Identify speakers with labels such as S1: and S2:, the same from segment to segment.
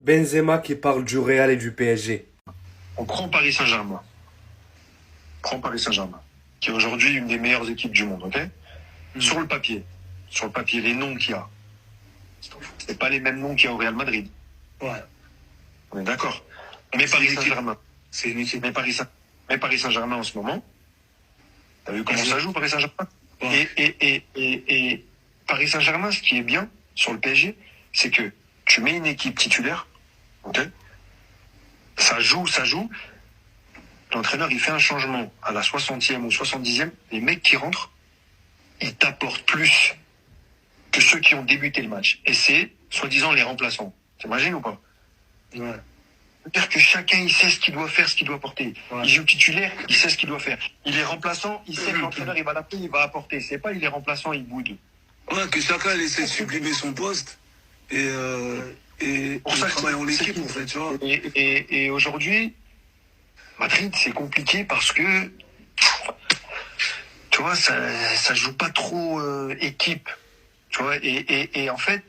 S1: Benzema qui parle du Real et du PSG.
S2: On prend Paris Saint-Germain. Prends Paris Saint-Germain, qui est aujourd'hui une des meilleures équipes du monde, ok? Sur le papier. Sur le papier, les noms qu'il y a. C'est pas les mêmes noms qu'il y a au Real Madrid.
S3: Ouais.
S2: On est d'accord. Mais
S3: C'est
S2: Paris
S3: une équipe.
S2: Saint-Germain.
S3: C'est une équipe.
S2: Mais Paris Saint-Germain en ce moment. T'as vu comment ça joue, Paris Saint-Germain?
S3: Ouais.
S2: Et Paris Saint-Germain, ce qui est bien sur le PSG, c'est que tu mets une équipe titulaire, ok? Ça joue. L'entraîneur, il fait un changement à la 60e ou 70e. Les mecs qui rentrent, ils t'apportent plus que ceux qui ont débuté le match. Et c'est, soi-disant, les remplaçants. T'imagines ou pas?
S3: Ouais.
S2: C'est-à-dire que chacun, il sait ce qu'il doit faire, ce qu'il doit apporter.
S3: Ouais.
S2: Il joue titulaire, il sait ce qu'il doit faire. Il est remplaçant, il sait que l'entraîneur, il va l'appeler, il va apporter. C'est pas, il est remplaçant, il boude.
S3: Ouais, que chacun il essaie de sublimer son poste et
S2: Pour ça,
S3: travaille en
S2: c'est-
S3: équipe, en fait, tu vois.
S2: Et aujourd'hui, Madrid, c'est compliqué parce que, tu vois, ça joue pas trop équipe. Tu vois, et en fait,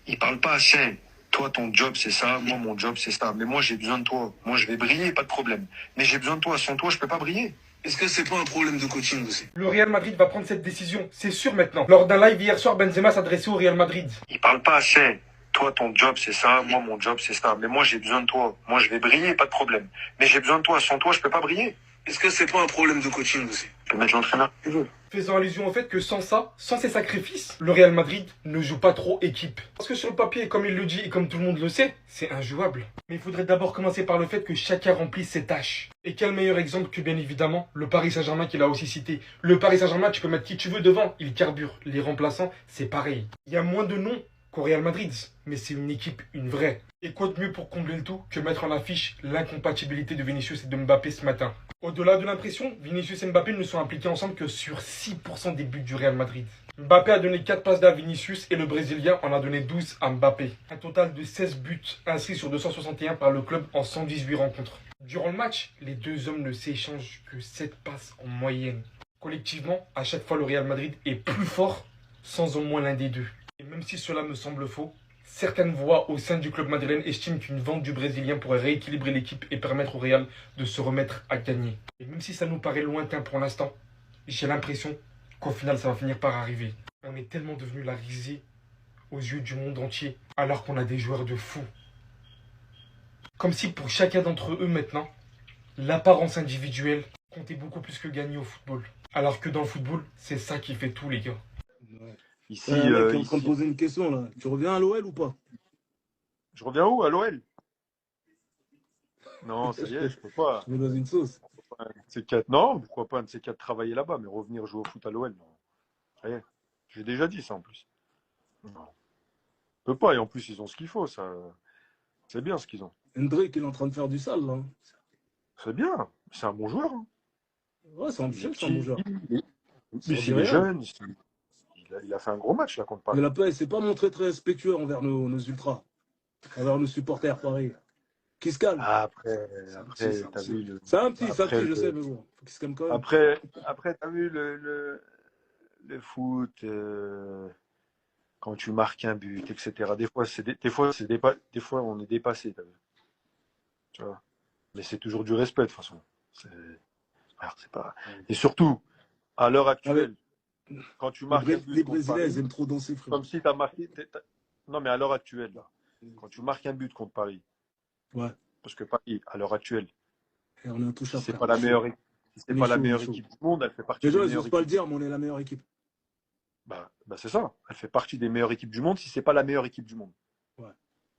S2: ils parlent pas assez. Toi, ton job, c'est ça. Moi, mon job, c'est ça. Mais moi, j'ai besoin de toi. Moi, je vais briller, pas de problème. Mais j'ai besoin de toi. Sans toi, je peux pas briller.
S3: Est-ce que c'est pas un problème de coaching aussi?
S4: Le Real Madrid va prendre cette décision, c'est sûr maintenant. Lors d'un live hier soir, Benzema s'adressait au Real Madrid.
S2: Ils parlent pas assez. Toi, ton job, c'est ça. Moi, mon job, c'est ça. Mais moi, j'ai besoin de toi. Moi, je vais briller, pas de problème. Mais j'ai besoin de toi. Sans toi, je peux pas briller.
S3: Est-ce que c'est pas un problème de coaching aussi?
S2: Tu peux mettre l'entraîneur que tu veux.
S4: Faisant allusion au fait que sans ça, sans ces sacrifices, le Real Madrid ne joue pas trop équipe. Parce que sur le papier, comme il le dit et comme tout le monde le sait, c'est injouable. Mais il faudrait d'abord commencer par le fait que chacun remplisse ses tâches. Et quel meilleur exemple que bien évidemment le Paris Saint-Germain qu'il a aussi cité. Le Paris Saint-Germain, tu peux mettre qui tu veux devant, il carbure. Les remplaçants, c'est pareil. Il y a moins de noms qu'au Real Madrid, mais c'est une équipe, une vraie. Et quoi de mieux pour combler le tout que mettre en affiche l'incompatibilité de Vinicius et de Mbappé ce matin. Au-delà de l'impression, Vinicius et Mbappé ne sont impliqués ensemble que sur 6% des buts du Real Madrid. Mbappé a donné 4 passes d'à Vinicius et le Brésilien en a donné 12 à Mbappé. Un total de 16 buts inscrits sur 261 par le club en 118 rencontres. Durant le match, les deux hommes ne s'échangent que 7 passes en moyenne. Collectivement, à chaque fois le Real Madrid est plus fort sans au moins l'un des deux. Et même si cela me semble faux, certaines voix au sein du club madrilène estiment qu'une vente du Brésilien pourrait rééquilibrer l'équipe et permettre au Real de se remettre à gagner. Et même si ça nous paraît lointain pour l'instant, j'ai l'impression qu'au final ça va finir par arriver. On est tellement devenu la risée aux yeux du monde entier alors qu'on a des joueurs de fou. Comme si pour chacun d'entre eux maintenant, l'apparence individuelle comptait beaucoup plus que gagner au football. Alors que dans le football, c'est ça qui fait tout les gars.
S3: Ouais.
S5: Ici,
S3: Un mec qui est en train de
S5: ici,
S3: poser une question, là. Tu reviens à l'OL ou pas?
S5: je reviens où? À l'OL? Non, ça y est, je peux pas.
S3: Je mets dans une sauce.
S5: Un de ces quatre, non, pourquoi pas un de ces quatre travailler là-bas, mais revenir jouer au foot à l'OL, non. Ça y est, j'ai déjà dit ça en plus. Non, je peux pas, et en plus ils ont ce qu'il faut, ça, c'est bien ce qu'ils ont.
S3: Hendrick, il est en train de faire du sale, là.
S5: C'est bien, c'est un bon joueur, hein.
S3: Ouais, c'est un,
S5: Il est
S3: c'est un bon
S5: petit,
S3: joueur.
S5: en
S3: Sur
S5: plus
S3: du
S5: il est
S3: Real.
S5: jeune, il a fait un gros match là contre
S3: Mais
S5: Paris.
S3: la il s'est pas montré très respectueux envers nos ultras, envers nos supporters, pareil. Qui se calme.
S5: Ah, après,
S3: C'est un petit,
S5: après,
S3: c'est un
S5: t'as
S3: petit.
S5: vu le,
S3: C'est un
S5: après,
S3: petit, je sais, mais bon, faut qu'il se calme quand même.
S5: après, t'as vu le foot, quand tu marques un but, etc. Des fois, on est dépassé, t'as vu, tu vois. Mais c'est toujours du respect, de toute façon. C'est, alors, c'est pas... Et surtout, à l'heure
S3: Ah, mais
S5: actuelle, quand tu marques un but
S3: Les
S5: contre
S3: Brésiliens, ils
S5: Paris,
S3: aiment trop danser, frérot.
S5: comme si tu as marqué. Non, mais à l'heure actuelle, là, quand tu marques un but contre Paris,
S3: Ouais,
S5: parce que Paris, à l'heure actuelle,
S3: et on est
S5: si
S3: intouchable,
S5: c'est
S3: frère.
S5: pas
S3: On est
S5: la
S3: chaud.
S5: meilleure, si c'est
S3: On est
S5: pas la
S3: chaud, on est
S5: meilleure
S3: chaud.
S5: équipe du monde, elle fait partie
S3: Les
S5: des
S3: gens, ils
S5: meilleures
S3: osent pas le
S5: équipes.
S3: dire, mais on est la meilleure équipe.
S5: Bah, c'est ça. Elle fait partie des meilleures équipes du monde si c'est pas la meilleure équipe du monde.
S3: Ouais.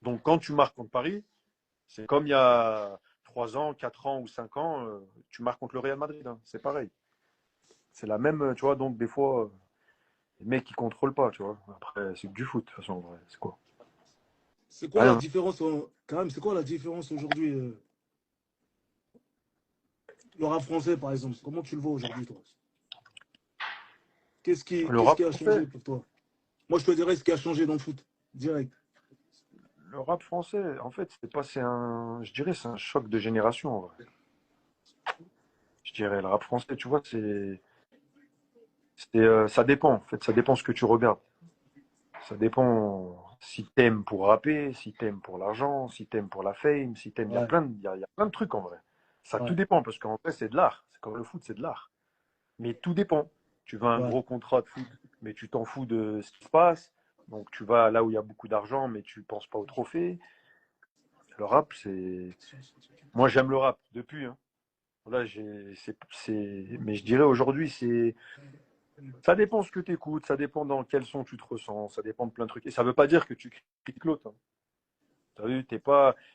S5: Donc quand tu marques contre Paris, c'est comme il y a 3 ans, 4 ans ou 5 ans, tu marques contre le Real Madrid, hein. C'est pareil. C'est la même, tu vois, donc des fois, les mecs qui contrôlent pas, tu vois. Après, c'est que du foot, de toute façon, en vrai. C'est quoi?
S3: C'est quoi la
S5: Rien.
S3: différence, quand même, c'est quoi la différence aujourd'hui, le rap français, par exemple? Comment tu le vois aujourd'hui, toi?
S5: Le
S3: Qu'est-ce
S5: rap
S3: qui a changé
S5: français,
S3: pour toi? Moi, je te dirais ce qui a changé dans le foot. Direct.
S5: le rap français, en fait, je dirais, c'est un choc de génération, en vrai. Je dirais, le rap français, tu vois, ça dépend, en fait, ça dépend ce que tu regardes. Ça dépend, Si t'aimes pour rapper, si t'aimes pour l'argent, si t'aimes pour la fame, si t'aimes,
S3: Ouais,
S5: il y a plein de trucs en vrai. Ça tout
S3: ouais,
S5: dépend parce qu'en vrai c'est de l'art. C'est comme le foot, c'est de l'art. Mais tout dépend. Tu veux un
S3: ouais.
S5: gros contrat de foot, mais tu t'en fous de ce qui se passe. Donc tu vas là où il y a beaucoup d'argent, mais tu penses pas au trophée. Le rap, c'est. Moi j'aime le rap depuis. Hein. Là, mais je dirais aujourd'hui, ça dépend ce que tu écoutes, ça dépend dans quel son tu te ressens, ça dépend de plein de trucs. Et ça veut pas dire que tu critiques l'autre. Hein. T'as vu,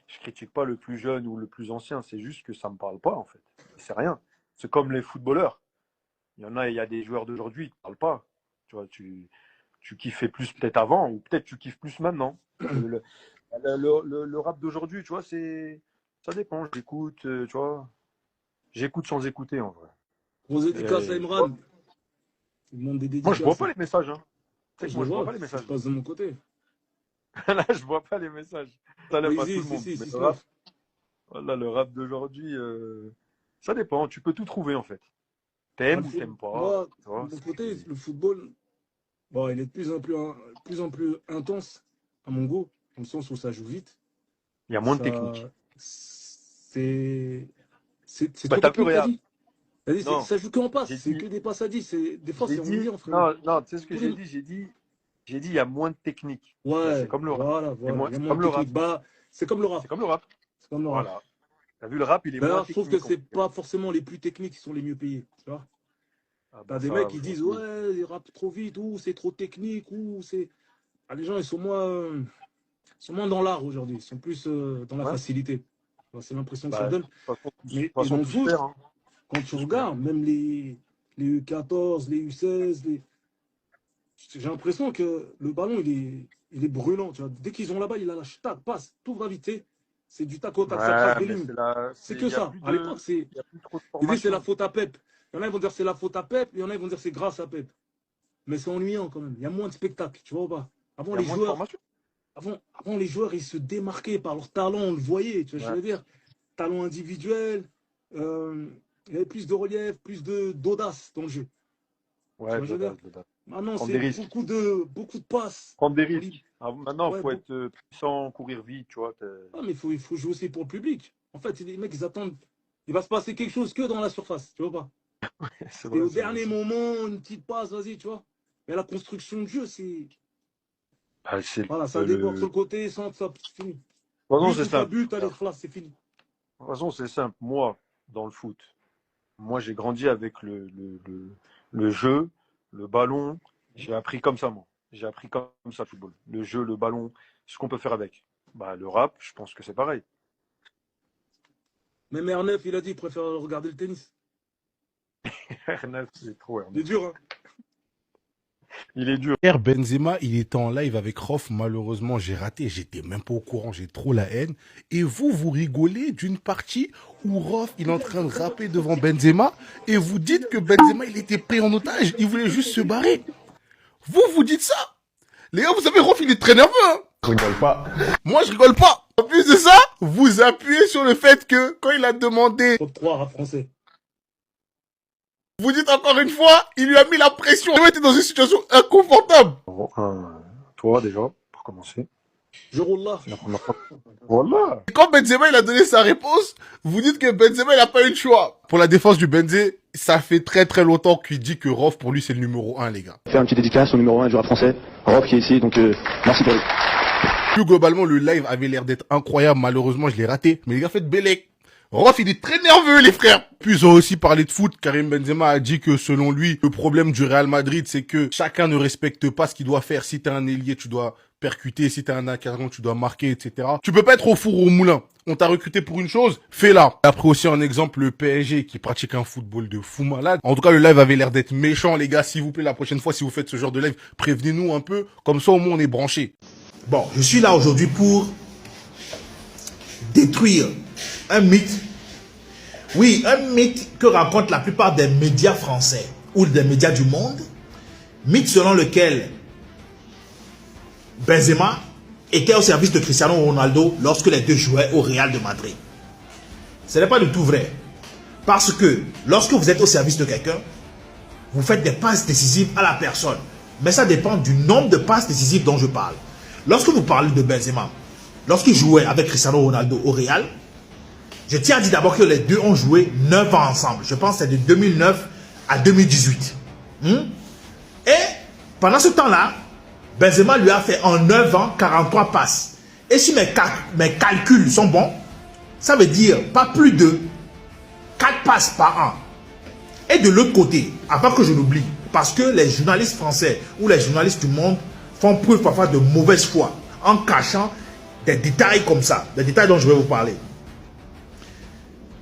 S5: je critique pas le plus jeune ou le plus ancien, c'est juste que ça me parle pas en fait. C'est rien. C'est comme les footballeurs. Il y a des joueurs d'aujourd'hui qui ne parlent pas. Tu vois, tu kiffais plus peut-être avant, ou peut-être tu kiffes plus maintenant. Le rap d'aujourd'hui, tu vois, ça dépend. J'écoute, tu vois, j'écoute sans écouter en vrai.
S3: Gros dédicace à
S5: Et,
S3: Imran. Il demande des
S5: moi, je vois
S3: dédicaces.
S5: pas les messages. Hein. Tu sais que
S3: Je
S5: moi,
S3: le
S5: je vois
S3: vois,
S5: pas les
S3: ça
S5: messages.
S3: se passe de mon côté.
S5: Là, je vois pas les messages. Ça lève
S3: Mais
S5: pas tout
S3: ici,
S5: le monde.
S3: ici,
S5: Mais
S3: 6-9.
S5: voilà, le rap d'aujourd'hui, ça dépend. Tu peux tout trouver en fait.
S3: Ah,
S5: T'aimes ou t'aimes pas.
S3: moi,
S5: Tu
S3: de
S5: vois,
S3: mon côté, le football, bon, il est de plus en plus intense à mon goût, dans le sens où ça joue vite.
S5: il y a moins de technique.
S3: Ça, c'est
S5: Bah,
S3: trop
S5: t'as vu,
S3: technique, t'as
S5: regarde.
S3: dit. T'as dit,
S5: Non,
S3: ça joue que en passe,
S5: j'ai
S3: c'est que
S5: dit,
S3: des passes à 10. Des fois,
S5: j'ai
S3: c'est
S5: dit,
S3: ennuyant, frérot.
S5: non, non, tu sais ce que
S3: Tous les...
S5: j'ai dit, il y a moins de technique. Bah, c'est
S3: Ouais,
S5: comme le rap.
S3: voilà, voilà. Il y a
S5: C'est
S3: moins de
S5: comme le rap.
S3: technique. Bah, c'est comme le rap.
S5: C'est comme le rap.
S3: C'est comme le rap.
S5: Voilà. T'as vu, le rap, il est moins
S3: D'ailleurs, je trouve que
S5: technique. En
S3: c'est
S5: fait.
S3: pas forcément les plus techniques qui sont les mieux payés. Tu vois?
S5: Ah
S3: T'as
S5: bah
S3: des
S5: ça,
S3: mecs qui disent,
S5: aujourd'hui.
S3: ouais, ils rappent trop vite, ou c'est trop technique, ou c'est. Ah, les gens, ils sont moins dans l'art aujourd'hui. Ils sont plus dans la
S5: Ouais.
S3: facilité. Enfin, c'est l'impression que ça
S5: Bah, de
S3: donne.
S5: toute
S3: Mais
S5: façon,
S3: dans le
S5: tout se
S3: foot,
S5: perd. Hein.
S3: quand tu
S5: Tout se perd.
S3: regardes, même les U14, les U16, j'ai l'impression que le ballon, il est brûlant. Tu vois. Dès qu'ils ont la balle, il a la tac, passe, tout va vite. C'est du tac au tac, ça trace
S5: Ouais,
S3: des
S5: mais
S3: lignes. C'est
S5: il
S3: que
S5: y a
S3: ça.
S5: plus
S3: À l'époque,
S5: il y a plus trop de
S3: ils disent c'est la
S5: formation.
S3: faute à Pep. Il y en a, ils vont dire c'est la faute à Pep, il y en a, ils vont dire c'est grâce à Pep. Mais c'est ennuyant quand même. Il y a moins de spectacles, tu vois ou pas. Avant,
S5: Il y a
S3: les
S5: moins de
S3: joueurs,
S5: formation.
S3: avant, les joueurs, ils se démarquaient par leur talent, on le voyait, tu vois, je
S5: Ouais,
S3: veux dire. Talent individuel, il y avait plus de relief, plus d'audace dans le jeu. Tu
S5: ouais,
S3: vois, je veux dire.
S5: de base.
S3: Maintenant,
S5: Prendre
S3: c'est
S5: des risques.
S3: beaucoup de passes.
S5: Prendre des
S3: En ligne.
S5: risques. Ah, maintenant, il
S3: Ouais,
S5: faut être puissant, courir vite, tu vois.
S3: ah, mais il faut jouer aussi pour le public. En fait, les mecs, ils attendent. Il va se passer quelque chose que dans la surface, tu vois pas.
S5: C'est
S3: Et
S5: vrai,
S3: au
S5: c'est vrai.
S3: dernier moment, une petite passe, vas-y, tu vois. Mais la construction de jeu, c'est.
S5: Ah,
S3: Voilà, ça déborde sur le côté, centre, ça, c'est fini.
S5: De toute façon,
S3: But
S5: c'est
S3: ou pas
S5: simple.
S3: but, allez,
S5: Regarde.
S3: là, c'est fini.
S5: De toute façon, c'est simple. Moi, dans le foot, moi, j'ai grandi avec le jeu, le ballon. J'ai appris comme ça, moi. J'ai appris comme ça, le football. Le jeu, le ballon, ce qu'on peut faire avec. Bah, le rap, je pense que c'est pareil.
S3: Même R9, il a dit, il préfère regarder le tennis.
S5: R9, c'est trop
S3: Il est
S5: R9.
S3: dur, hein.
S5: Il est dur.
S6: Hier, Benzema, il était en live avec Rof. Malheureusement, j'ai raté. J'étais même pas au courant. J'ai trop la haine. Et vous rigolez d'une partie où Rof, il est en train de rapper devant Benzema. Et vous dites que Benzema, il était pris en otage. Il voulait juste se barrer. Vous dites ça. Les gars, vous savez, Rof, il est très nerveux. Hein.
S7: Je rigole pas.
S6: Moi, je rigole pas. En plus de ça, vous appuyez sur le fait que quand il a demandé,
S3: Top 3 rap français.
S6: vous dites encore une fois, il lui a mis la pression. Il était dans une situation inconfortable.
S5: Toi, déjà, pour commencer.
S3: Je roule là.
S5: C'est la première fois. Voilà.
S6: Et quand Benzema il a donné sa réponse, vous dites que Benzema il a pas eu le choix. Pour la défense du Benzé, ça fait très très longtemps qu'il dit que Rof pour lui c'est le numéro 1 les gars.
S7: Faire une petite dédicace au numéro 1 du rap français, Rob qui est ici, donc merci pour lui.
S6: Plus globalement le live avait l'air d'être incroyable, malheureusement je l'ai raté. Mais les gars faites Bélec. Rof il est très nerveux les frères. Puis ils ont aussi parlé de foot. Karim Benzema a dit que selon lui, le problème du Real Madrid c'est que chacun ne respecte pas ce qu'il doit faire. Si t'es un ailier tu dois percuter, si t'es un attaquant tu dois marquer, etc. Tu peux pas être au four ou au moulin. On t'a recruté pour une chose, fais-la. Après aussi un exemple, le PSG qui pratique un football de fou malade. En tout cas, le live avait l'air d'être méchant, les gars. S'il vous plaît, la prochaine fois, si vous faites ce genre de live, prévenez-nous un peu. Comme ça, au moins, on est branché.
S8: Bon, je suis là aujourd'hui pour détruire un mythe. Oui, un mythe que racontent la plupart des médias français ou des médias du monde. Mythe selon lequel Benzema était au service de Cristiano Ronaldo lorsque les deux jouaient au Real de Madrid. Ce n'est pas du tout vrai. Parce que lorsque vous êtes au service de quelqu'un, vous faites des passes décisives à la personne. Mais ça dépend du nombre de passes décisives dont je parle. Lorsque vous parlez de Benzema, lorsqu'il jouait avec Cristiano Ronaldo au Real, je tiens à dire d'abord que les deux ont joué 9 ans ensemble. Je pense que c'est de 2009 à 2018. Et pendant ce temps-là, Benzema lui a fait en 9 ans 43 passes. Et si mes calculs sont bons, ça veut dire pas plus de 4 passes par an. Et de l'autre côté, avant que je l'oublie, parce que les journalistes français ou les journalistes du monde font preuve parfois de mauvaise foi en cachant des détails comme ça, des détails dont je vais vous parler.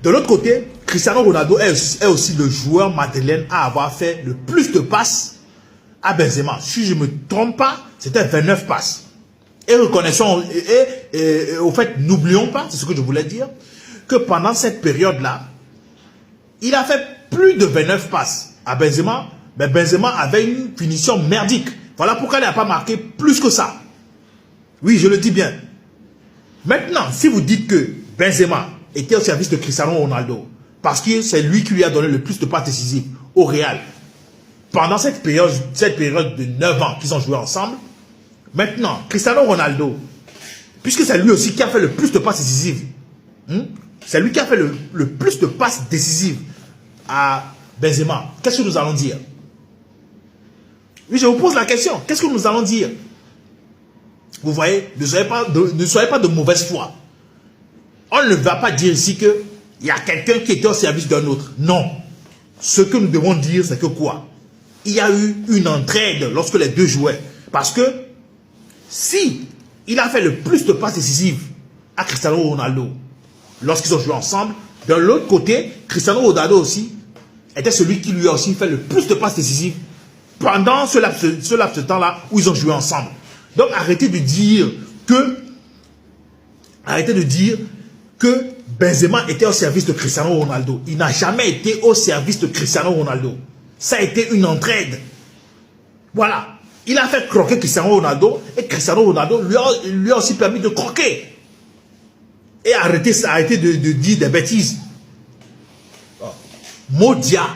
S8: De l'autre côté, Cristiano Ronaldo est aussi le joueur madrilène à avoir fait le plus de passes à Benzema. Si je ne me trompe pas, c'était 29 passes. Et reconnaissons, au fait, n'oublions pas, c'est ce que je voulais dire, que pendant cette période-là, il a fait plus de 29 passes à Benzema, mais Benzema avait une finition merdique. Voilà pourquoi il n'a pas marqué plus que ça. Oui, je le dis bien. Maintenant, si vous dites que Benzema était au service de Cristiano Ronaldo, parce que c'est lui qui lui a donné le plus de passes décisives au Real, pendant cette période de 9 ans qu'ils ont joué ensemble, maintenant, Cristiano Ronaldo, puisque c'est lui aussi qui a fait le plus de passes décisives, c'est lui qui a fait le plus de passes décisives à Benzema, qu'est-ce que nous allons dire? Oui, je vous pose la question, qu'est-ce que nous allons dire? Vous voyez, ne soyez pas de mauvaise foi. On ne va pas dire ici qu'il y a quelqu'un qui était au service d'un autre. Non. Ce que nous devons dire, c'est que quoi? Il y a eu une entraide lorsque les deux jouaient. Parce que si il a fait le plus de passes décisives à Cristiano Ronaldo lorsqu'ils ont joué ensemble, de l'autre côté, Cristiano Ronaldo aussi était celui qui lui a aussi fait le plus de passes décisives pendant ce laps de temps-là où ils ont joué ensemble. Donc arrêtez de dire que Benzema était au service de Cristiano Ronaldo. Il n'a jamais été au service de Cristiano Ronaldo. Ça a été une entraide. Voilà. Il a fait croquer Cristiano Ronaldo et Cristiano Ronaldo lui a aussi permis de croquer. Et arrêtez de dire des bêtises. Modia